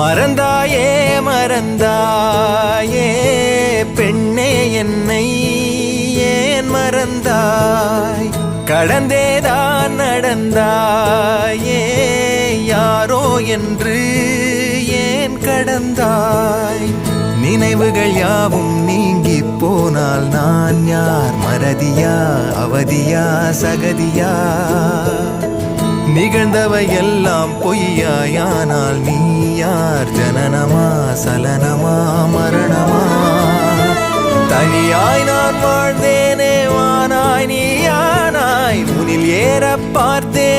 மறந்தாயே மறந்தாயே பெண்ணே என்னை ஏன் மறந்தாய் கடந்தேதான் நடந்தாயே யாரோ என்று ஏன் கடந்தாய் நினைவுகள் யாவும் நீங்கி போனால் நான் யார் மறதியா அவதியா சகதியா நிகழ்ந்தவை எல்லாம் பொய்யாயானால் நீ யார் ஜனனமா சலனமா மரணமா தனியாய் நான் வாழ்ந்தேனே வானாய் நீயானாய் முனில் ஏற பார்த்தேன்